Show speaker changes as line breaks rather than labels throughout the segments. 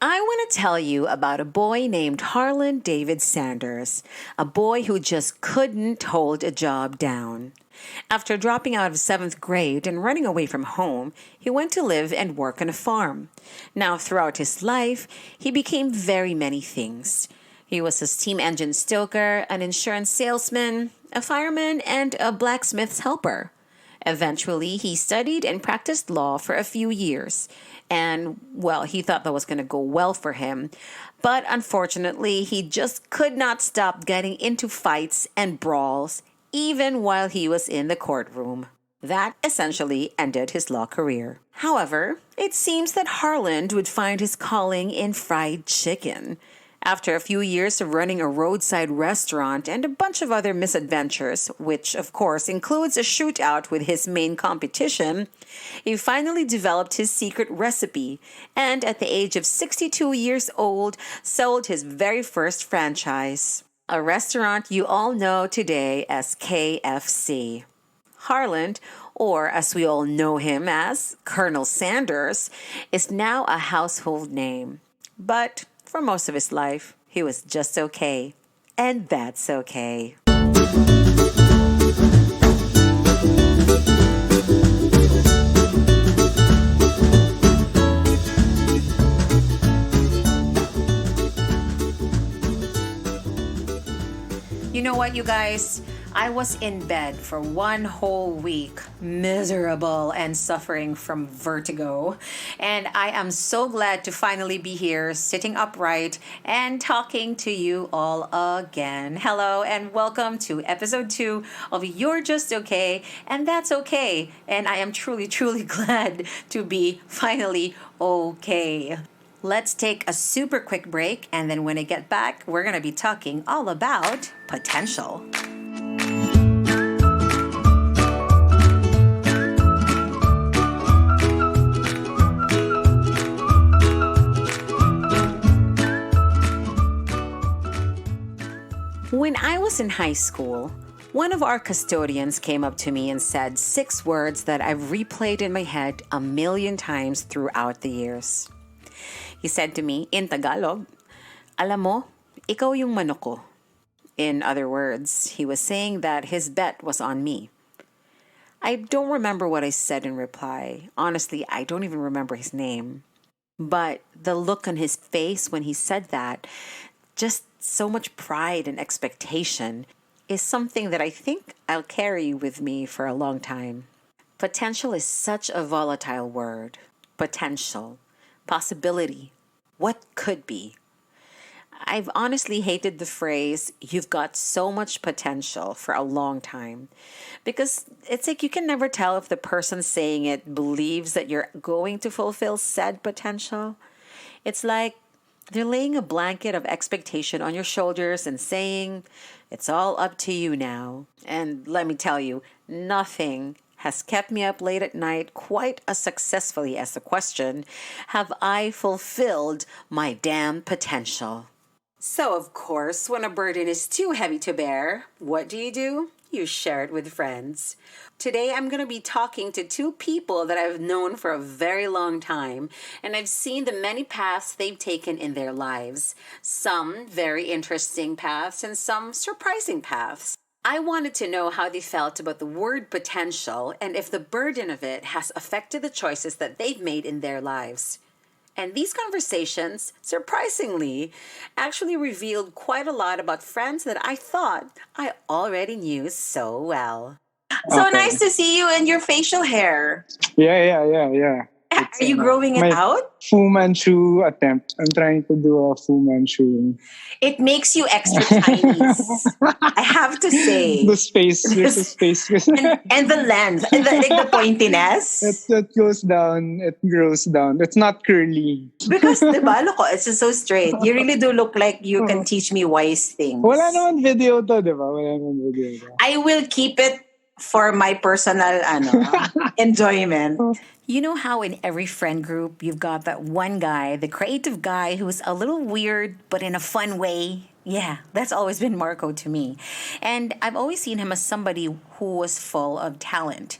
I want to tell you about a boy named Harlan David Sanders, a boy who just couldn't hold a job down. After dropping out of seventh grade and running away from home, he went to live and work on a farm. Now, throughout his life, he became very many things. He was a steam engine stoker, an insurance salesman, a fireman, and a blacksmith's helper. Eventually, he studied and practiced law for a few years. And, well, he thought that was going to go well for him. But unfortunately, he just could not stop getting into fights and brawls, even while he was in the courtroom. That essentially ended his law career. However, it seems that Harlan would find his calling in fried chicken. After a few years of running a roadside restaurant and a bunch of other misadventures, which of course includes a shootout with his main competition, he finally developed his secret recipe and at the age of 62 years old sold his very first franchise, a restaurant you all know today as KFC. Harlan, or as we all know him as Colonel Sanders, is now a household name. But for most of his life, he was just okay. And that's okay. You know what, you guys? I was in bed for one whole week, miserable and suffering from vertigo. And I am so glad to finally be here, sitting upright and talking to you all again. Hello and welcome to episode 2 of You're Just Okay, and That's Okay. And I am truly, truly glad to be finally okay. Let's take a super quick break, and then when I get back, we're going to be talking all about potential. When I was in high school, one of our custodians came up to me and said 6 words that I've replayed in my head a million times throughout the years. He said to me in Tagalog, "Alam mo, ikaw yung manok ko." In other words, he was saying that his bet was on me. I don't remember what I said in reply. Honestly, I don't even remember his name. But the look on his face when he said that, just so much pride and expectation, is something that I think I'll carry with me for a long time. Potential is such a volatile word. Potential. Possibility. What could be? I've honestly hated the phrase, "you've got so much potential," for a long time. Because it's like you can never tell if the person saying it believes that you're going to fulfill said potential. It's like they're laying a blanket of expectation on your shoulders and saying, "it's all up to you now." And let me tell you, nothing has kept me up late at night quite as successfully as the question, have I fulfilled my damn potential? So, of course, when a burden is too heavy to bear, what do? You share it with friends. Today, I'm going to be talking to 2 people that I've known for a very long time, and I've seen the many paths they've taken in their lives. Some very interesting paths and some surprising paths. I wanted to know how they felt about the word potential and if the burden of it has affected the choices that they've made in their lives. And these conversations, surprisingly, actually revealed quite a lot about friends that I thought I already knew so well. So
Okay.
nice to see you and your facial hair.
Yeah.
Are you growing it
my
out?
Fu Manchu attempt. I'm trying to do a Fu Manchu.
It makes you extra Chinese. I have to say.
The space, there's a space.
And the length, and the pointiness.
It goes down, it grows down. It's not curly.
Because, diba, look, it's just so straight. You really do look like you can teach me wise things.
Wala naman video to, di ba? Wala naman video to.
I will keep it for my personal enjoyment. You know how in every friend group you've got that one guy, the creative guy who's a little weird but in a fun way? Yeah, that's always been Marco to me. And I've always seen him as somebody who was full of talent.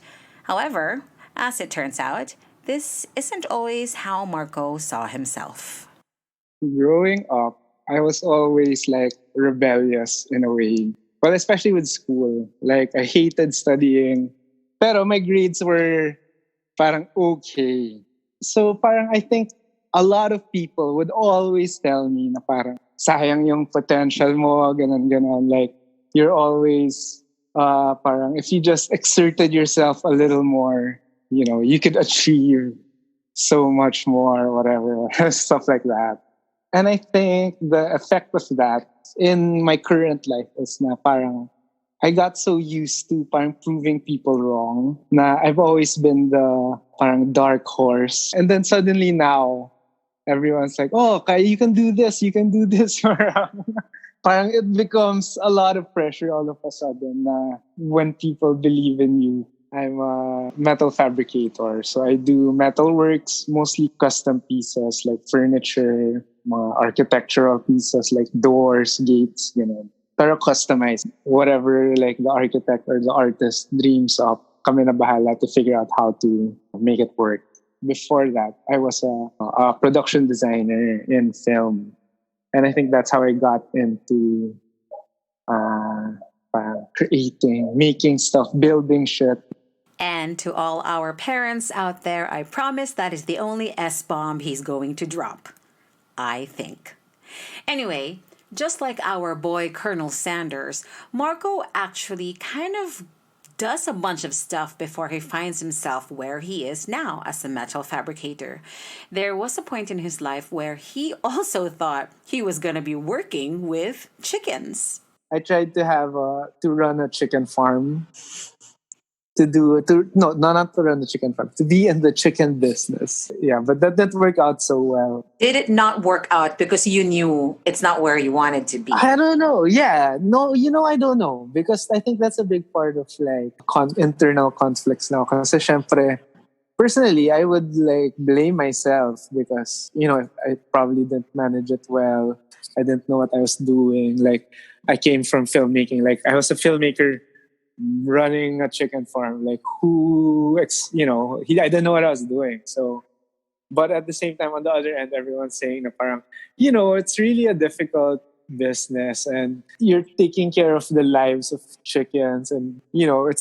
However, as it turns out, this isn't always how Marco saw himself.
Growing up, I was always like rebellious in a way. Well, especially with school. Like I hated studying. Pero my grades were parang okay. So parang I think a lot of people would always tell me na parang sayang yung potential mo, ganun ganon. Like you're always parang if you just exerted yourself a little more, you could achieve so much more, whatever, stuff like that. And I think the effect of that in my current life is na parang I got so used to parang proving people wrong na I've always been the parang dark horse. And then suddenly now, everyone's like, oh, Kai, you can do this, you can do this. Parang it becomes a lot of pressure all of a sudden na when people believe in you. I'm a metal fabricator. So I do metal works, mostly custom pieces like furniture, mga architectural pieces like doors, gates, pero customized. Whatever like the architect or the artist dreams up, kami na bahala to figure out how to make it work. Before that, I was a production designer in film. And I think that's how I got into creating, making stuff, building shit.
And to all our parents out there, I promise that is the only S bomb he's going to drop. I think. Anyway, just like our boy Colonel Sanders, Marco actually kind of does a bunch of stuff before he finds himself where he is now as a metal fabricator. There was a point in his life where he also thought he was going to be working with chickens.
I tried to have to run a chicken farm not to run the chicken farm, to be in the chicken business. Yeah, but that didn't work out so well.
Did it not work out because you knew it's not where you wanted to be?
I don't know. Yeah, no, I don't know because I think that's a big part of like internal conflicts now. Kasi syempre, personally, I would like blame myself because I probably didn't manage it well. I didn't know what I was doing. Like I came from filmmaking. Like I was a filmmaker running a chicken farm. Like I didn't know what I was doing. So, but at the same time, on the other end, everyone's saying na parang, it's really a difficult business and you're taking care of the lives of chickens and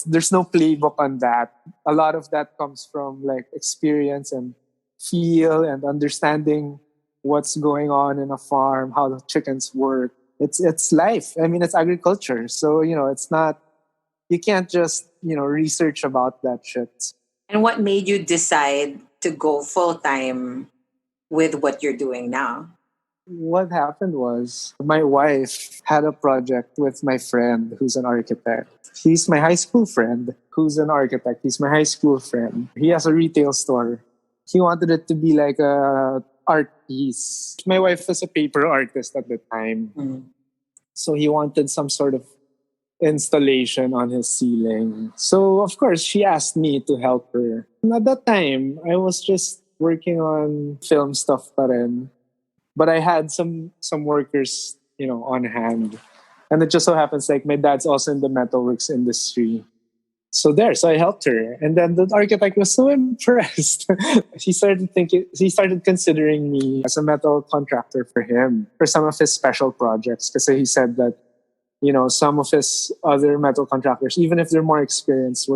there's no playbook on that. A lot of that comes from like experience and feel and understanding what's going on in a farm, how the chickens work. It's life. I mean, it's agriculture. So, it's not, you can't just, research about that shit.
And what made you decide to go full time with what you're doing now?
What happened was my wife had a project with my friend who's an architect. He's my high school friend who's an architect. He's my high school friend. He has a retail store. He wanted it to be like a art piece. My wife was a paper artist at the time. Mm. So he wanted some sort of installation on his ceiling. So of course she asked me to help her. And at that time, I was just working on film stuff pa rin. But I had some workers, on hand. And it just so happens like my dad's also in the metalworks industry. So I helped her. And then the architect was so impressed. He started considering me as a metal contractor for him for some of his special projects. Because he said that, some of his other metal contractors, even if they're more experienced,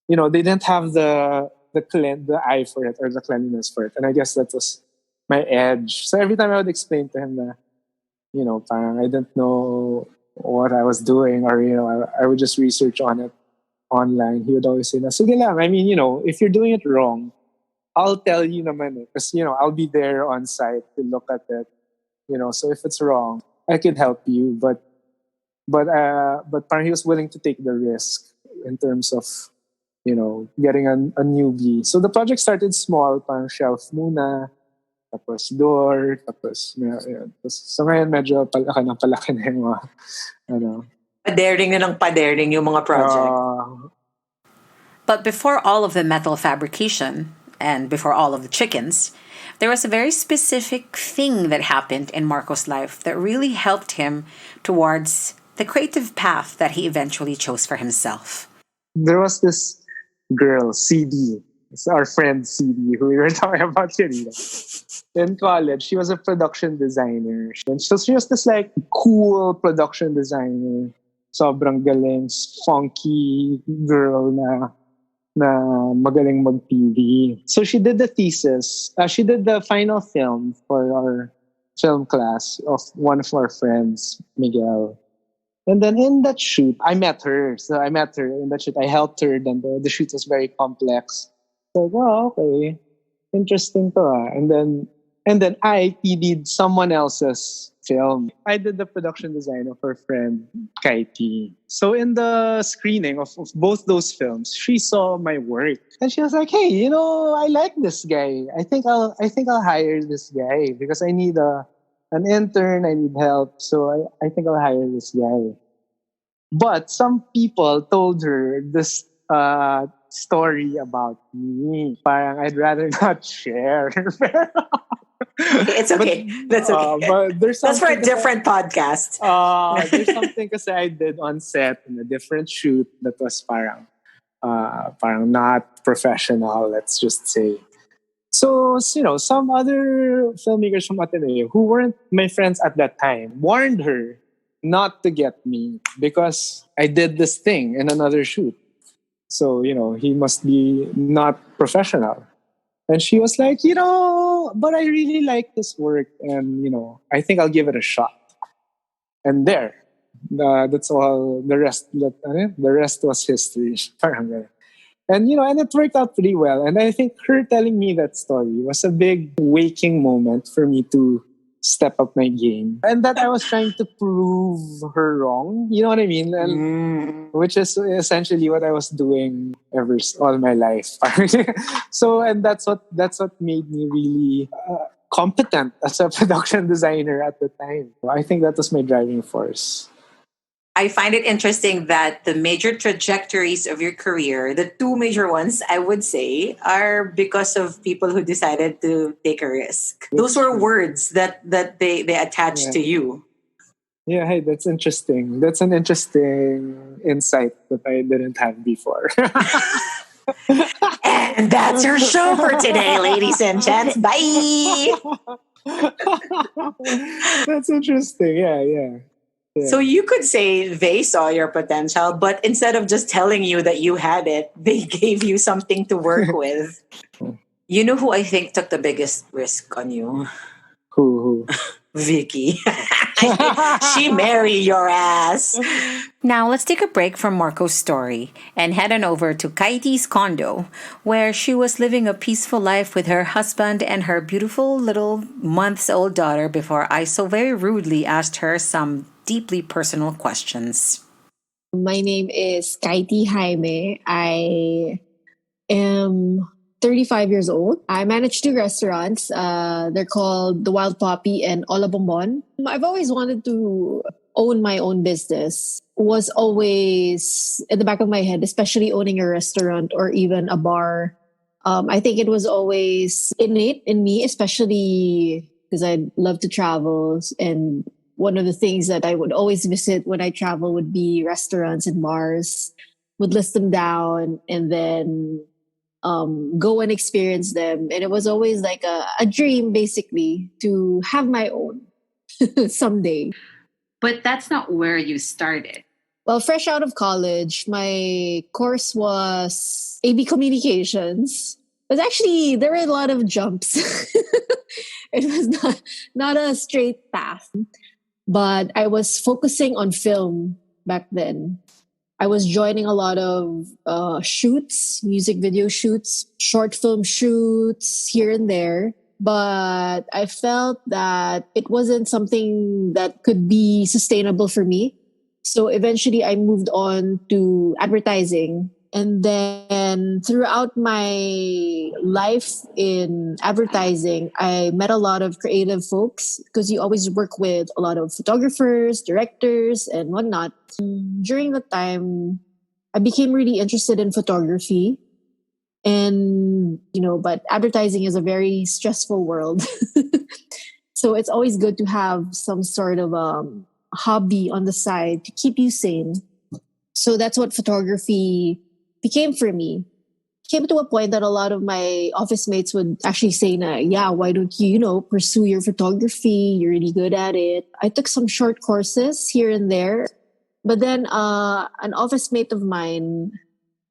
they didn't have the eye for it or the cleanliness for it. And I guess that was my edge. So every time I would explain to him that, parang I didn't know what I was doing or, I would just research on it online. He would always say, sige lang. I mean, if you're doing it wrong, I'll tell you naman eh. Because, I'll be there on site to look at it. So if it's wrong, I could help you. But parang he was willing to take the risk in terms of, getting a newbie. So the project started small, parang shelf muna, tapos door, tapos so ngayon medyo palaki na yung mga,
Paderning na ng paderning yung mga project. But before all of the metal fabrication and before all of the chickens, there was a very specific thing that happened in Marco's life that really helped him towards the creative path that he eventually chose for himself.
There was this girl, CD. It's our friend CD, who we were talking about kanina. In college, she was a production designer. And so she was this like cool production designer. Sobrang galing, funky girl na magaling mag-TV. So she did the thesis. She did the final film for our film class of one of our friends, Miguel. And then in that shoot, I met her. So I met her in that shoot. I helped her. Then the shoot was very complex. So, oh, okay. Interesting to. And then I PD'd someone else's film. I did the production design of her friend Kaity. So in the screening of both those films, she saw my work and she was like, "Hey, I like this guy. I think I'll hire this guy because I need an intern. I need help. So I think I'll hire this guy." But some people told her this story about me. Parang I'd rather not share.
It's okay. That's okay.
But there's
That's for
something
a different podcast.
there's something kasi I did on set in a different shoot that was parang not professional, let's just say. So, some other filmmakers from Ateneo who weren't my friends at that time warned her not to get me because I did this thing in another shoot. So, he must be not professional. And she was like, but I really like this work and, I think I'll give it a shot. And there, that's all. The rest was history. Parang ganun. And it worked out pretty well. And I think her telling me that story was a big waking moment for me to step up my game. And that I was trying to prove her wrong. You know what I mean? And which is essentially what I was doing all my life. So, and that's what made me really competent as a production designer at the time. I think that was my driving force.
I find it interesting that the major trajectories of your career, the two major ones, I would say, are because of people who decided to take a risk. Those were words that they attached to you.
Yeah, hey, that's interesting. That's an interesting insight that I didn't have before.
And that's your show for today, ladies and gents. Bye.
That's interesting. Yeah. Yeah.
So you could say they saw your potential, but instead of just telling you that you had it, they gave you something to work with. You know who I think took the biggest risk on you?
Who?
Vicky. She married your ass. Now let's take a break from Marco's story and head on over to Kaity's condo, where she was living a peaceful life with her husband and her beautiful little months-old daughter before I so very rudely asked her some deeply personal questions.
My name is Kaity Jayme. I am 35 years old. I manage two restaurants. They're called The Wild Poppy and Ola Bonbon. I've always wanted to own my own business. Was always in the back of my head, especially owning a restaurant or even a bar. I think it was always innate in me, especially because I love to travel. And one of the things that I would always visit when I travel would be restaurants and bars. Would list them down and then go and experience them. And it was always like a dream, basically, to have my own someday.
But that's not where you started.
Well, fresh out of college, my course was AB Communications. But actually, there were a lot of jumps. It was not a straight path. But I was focusing on film back then. I was joining a lot of shoots, music video shoots, short film shoots here and there. But I felt that it wasn't something that could be sustainable for me. So eventually I moved on to advertising. And then throughout my life in advertising, I met a lot of creative folks because you always work with a lot of photographers, directors, and whatnot. During the time, I became really interested in photography. And, but advertising is a very stressful world. So it's always good to have some sort of hobby on the side to keep you sane. So that's what photography became for me. came to a point that a lot of my office mates would actually say, na, yeah, why don't you, pursue your photography? You're really good at it. I took some short courses here and there. But then an office mate of mine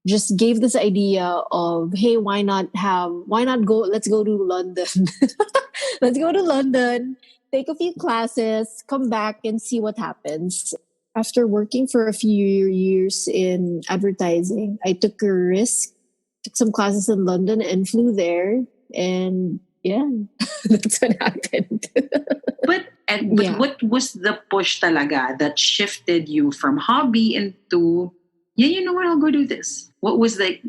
just gave this idea of, hey, let's go to London. Let's go to London, take a few classes, come back and see what happens. After working for a few years in advertising, I took a risk, took some classes in London and flew there. And yeah, that's what happened.
But
Yeah.
what was the push talaga that shifted you from hobby into, yeah, you know what, I'll go do this? What was the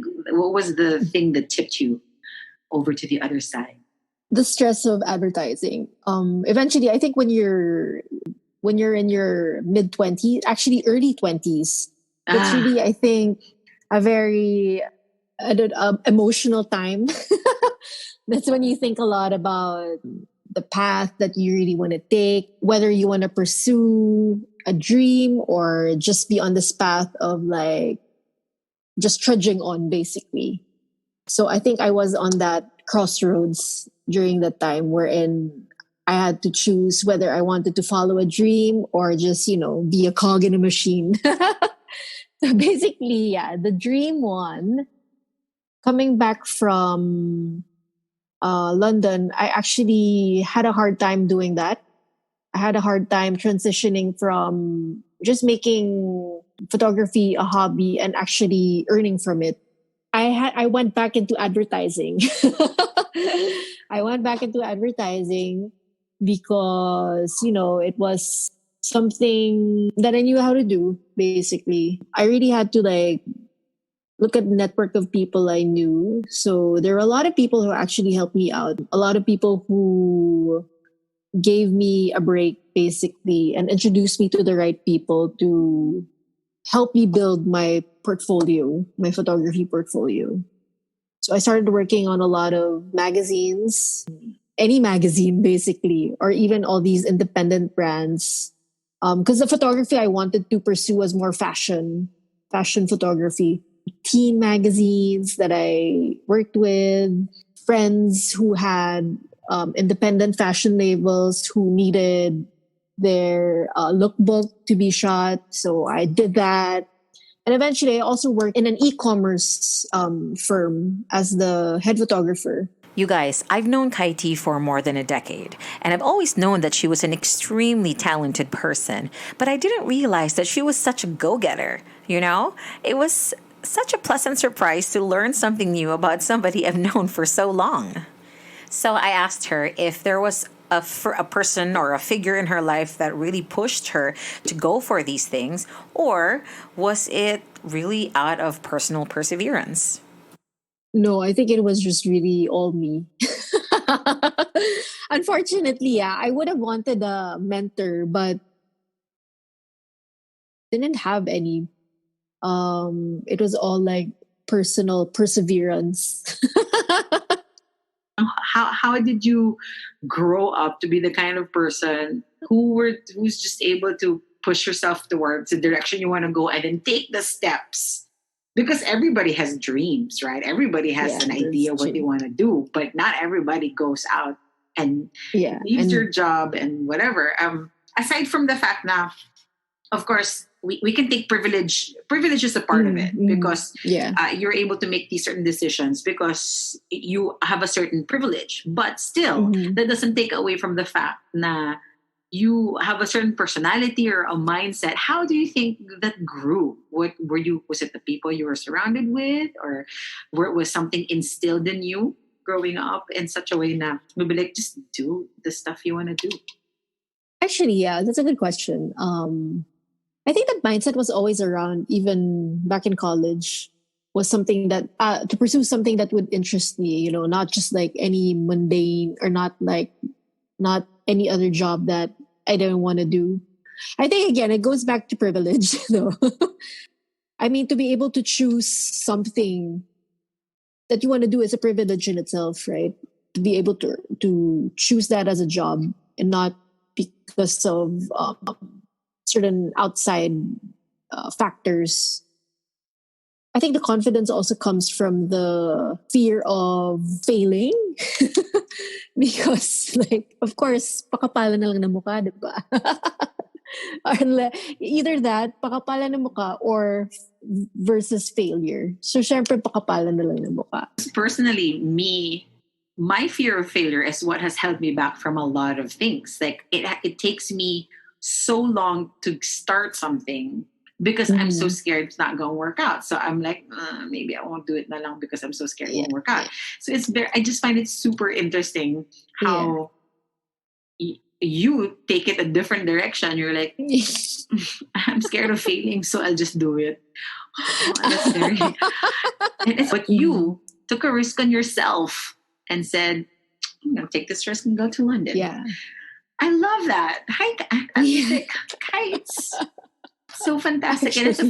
thing that tipped you over to the other side?
The stress of advertising. Eventually, I think when you're in your mid-20s, actually early 20s, that's
Ah,
really, I think, a very emotional time. That's when you think a lot about the path that you really want to take, whether you want to pursue a dream or just be on this path of like just trudging on, basically. So I think I was on that crossroads during that time wherein I had to choose whether I wanted to follow a dream or just, be a cog in a machine. So basically, yeah, the dream one, coming back from London, I actually had a hard time doing that. I had a hard time transitioning from just making photography a hobby and actually earning from it. I went back into advertising. I went back into advertising because, it was something that I knew how to do, basically. I really had to like look at the network of people I knew. So there were a lot of people who actually helped me out. A lot of people who gave me a break, basically, and introduced me to the right people to help me build my portfolio, my photography portfolio. So I started working on a lot of magazines, any magazine basically, or even all these independent brands. Because the photography I wanted to pursue was more fashion photography. Teen magazines that I worked with, friends who had independent fashion labels who needed their lookbook to be shot. So I did that. And eventually, I also worked in an e-commerce firm as the head photographer.
You guys, I've known Kaity for more than a decade, and I've always known that she was an extremely talented person, but I didn't realize that she was such a go getter. It was such a pleasant surprise to learn something new about somebody I've known for so long. So I asked her if there was a person or a figure in her life that really pushed her to go for these things, or was it really out of personal perseverance?
No, I think it was just really all me. Unfortunately, yeah, I would have wanted a mentor, but didn't have any. It was all like personal perseverance.
how did you grow up to be the kind of person who's just able to push yourself towards the direction you want to go and then take the steps? Because everybody has dreams, right? Everybody has
Yeah,
an
that's
idea what they
true.
want to do, but not everybody goes out and
Yeah,
leaves
and
their job and whatever. Aside from the fact now, of course, we can take privilege. Privilege is a part of it because
yeah.
you're able to make these certain decisions because you have a certain privilege. But still,
Mhm.
that doesn't take away from the fact na you have a certain personality or a mindset. How do you think that grew? What were you? Was it the people you were surrounded with, or was something instilled in you growing up in such a way na maybe like just do the stuff you want to do?
Actually, yeah, that's a good question. I think that mindset was always around, even back in college, was something that to pursue something that would interest me. Not just like any mundane or not any other job that I don't want to do. I think again, it goes back to privilege, though. I mean, to be able to choose something that you want to do is a privilege in itself, right? To be able to choose that as a job and not because of certain outside factors. I think the confidence also comes from the fear of failing. Because, like, of course, pakapalan na lang ng mukha, di ba? Either that, pakapalan ng mukha, or versus failure. So, syempre, pakapalan na lang ng mukha.
Personally, my fear of failure is what has held me back from a lot of things. Like it takes me so long to start something because I'm so scared it's not going to work out. So I'm like, maybe I won't do it na lang because I'm so scared it won't work out. So I just find it super interesting how you take it a different direction. You're like, I'm scared of failing, so I'll just do it. Oh, that's very... But you took a risk on yourself and said, I'm going to take this risk and go to London.
Yeah.
I love that. Hi, kites. So fantastic. And it's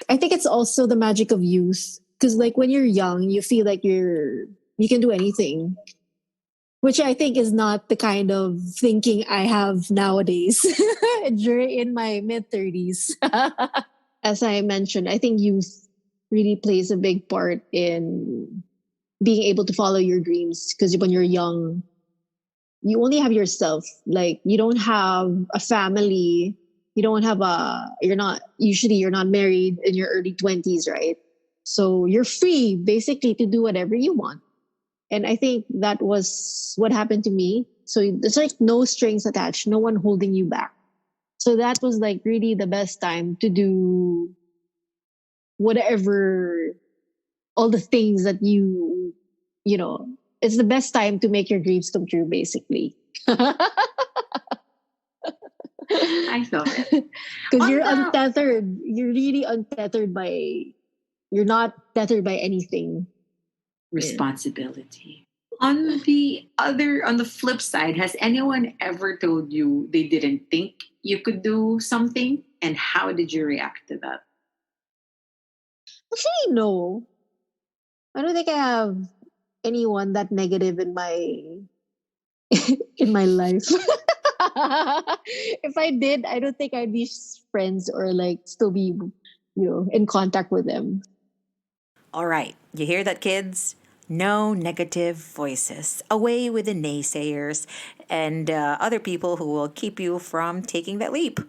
I think it's also the magic of youth. Because like when you're young, you feel like you can do anything. Which I think is not the kind of thinking I have nowadays in my mid-30s. As I mentioned, I think youth really plays a big part in being able to follow your dreams. Because when you're young, you only have yourself. Like, you don't have a family. You're not married in your early 20s, right? So you're free basically to do whatever you want. And I think that was what happened to me. So there's like no strings attached, no one holding you back. So that was like really the best time to do whatever, all the things that it's the best time to make your dreams come true, basically.
I feel it.
Because you're untethered. You're really untethered you're not tethered by anything.
Responsibility. On the flip side, has anyone ever told you they didn't think you could do something? And how did you react to that?
Actually, no. I don't think I have anyone that negative in my life. If I did, I don't think I'd be friends or like still be, in contact with them.
All right, you hear that, kids? No negative voices. Away with the naysayers and other people who will keep you from taking that leap.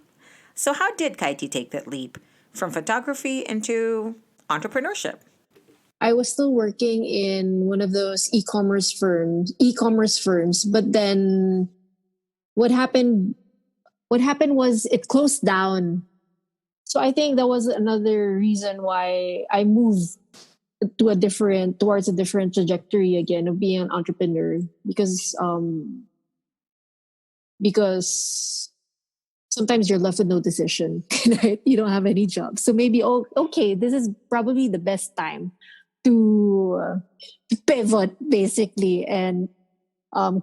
So how did Kaity take that leap from photography into entrepreneurship?
I was still working in one of those e-commerce firms, but then what happened was it closed down. So I think that was another reason why I moved towards a different trajectory again of being an entrepreneur, because sometimes you're left with no decision, right? You don't have any job. So maybe, okay, this is probably the best time to pivot basically and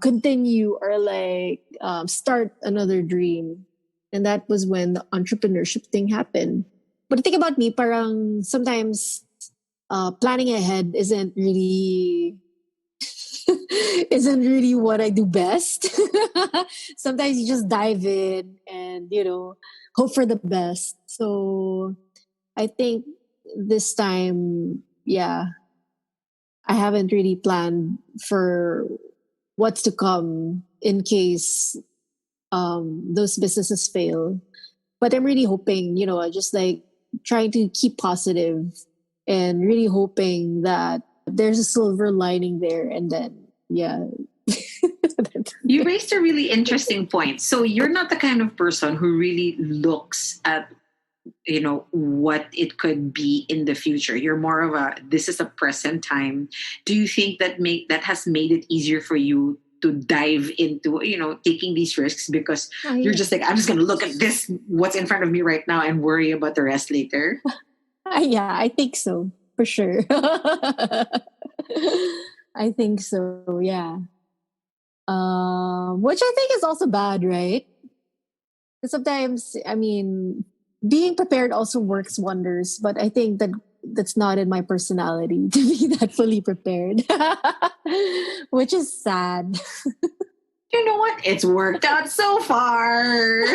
continue or like start another dream. And that was when the entrepreneurship thing happened. But the thing about me, parang sometimes planning ahead isn't really what I do best. Sometimes you just dive in and hope for the best. So I think this time, I haven't really planned for what's to come in case those businesses fail. But I'm really hoping, just like trying to keep positive and really hoping that there's a silver lining there. And then,
You raised a really interesting point. So you're not the kind of person who really looks at, what it could be in the future. You're more of this is a present time. Do you think that has made it easier for you to dive into, taking these risks because you're just like, I'm just going to look at this, what's in front of me right now and worry about the rest later?
Yeah, I think so. For sure. I think so, yeah. Which I think is also bad, right? Sometimes, being prepared also works wonders, but I think that's not in my personality to be that fully prepared, which is sad.
You know what? It's worked out so far.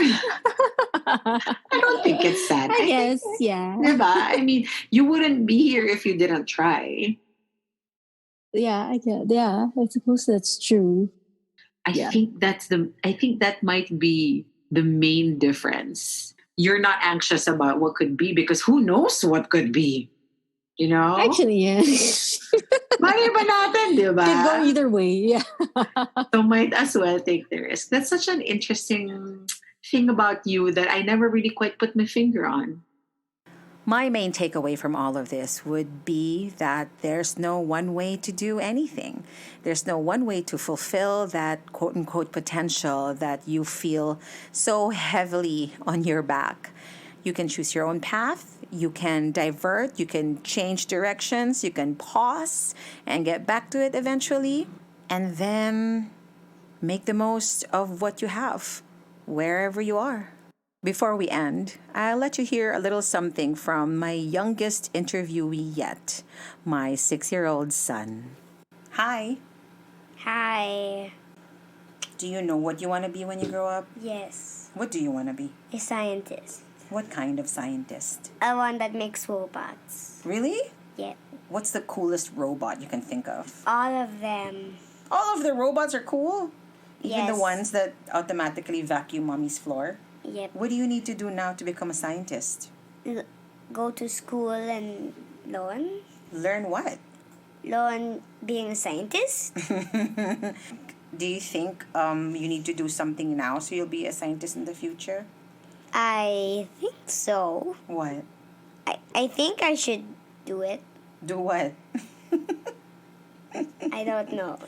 I don't think it's sad.
I guess,
think,
yeah.
diba? I mean, you wouldn't be here if you didn't try.
Yeah, I get. Yeah, I suppose that's true. Yeah.
I think that might be the main difference. You're not anxious about what could be because who knows what could be, you know?
Actually, yeah.
Mali ba natin, di ba?
Could go either way. Yeah.
So might as well take the risk. That's such an interesting thing about you that I never really quite put my finger on.
My main takeaway from all of this would be that there's no one way to do anything. There's no one way to fulfill that quote unquote potential that you feel so heavily on your back. You can choose your own path, you can divert, you can change directions, you can pause and get back to it eventually, and then make the most of what you have wherever you are. Before we end, I'll let you hear a little something from my youngest interviewee yet, my 6-year-old son. Hi.
Hi.
Do you know what you want to be when you grow up?
Yes.
What do you want to be?
A scientist.
What kind of scientist?
A one that makes robots.
Really?
Yep.
What's the coolest robot you can think of?
All of them.
All of the robots are cool? Even the
Yes.
ones that automatically vacuum mommy's floor?
Yep.
What do you need to do now to become a scientist?
Go to school and learn.
Learn what?
Learn being a scientist.
Do you think you need to do something now so you'll be a scientist in the future?
I think so.
What?
I think I should do it.
Do what?
I don't know.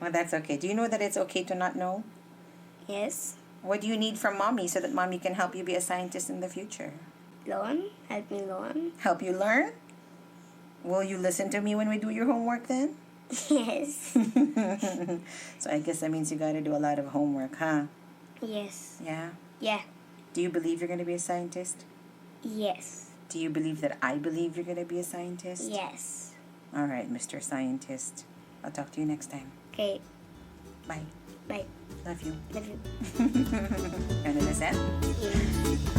Well, that's okay. Do you know that it's okay to not know?
Yes.
What do you need from mommy so that mommy can help you be a scientist in the future?
Learn. Help me learn.
Help you learn? Will you listen to me when we do your homework then?
Yes.
So I guess that means you gotta do a lot of homework, huh?
Yes.
Yeah.
Yeah.
Do you believe you're gonna be a scientist?
Yes.
Do you believe that I believe you're gonna be a scientist?
Yes.
All right, Mr. Scientist. I'll talk to you next time.
Okay.
Bye.
Bye.
Love you.
Love you.
Ano na, Seth?
Yeah.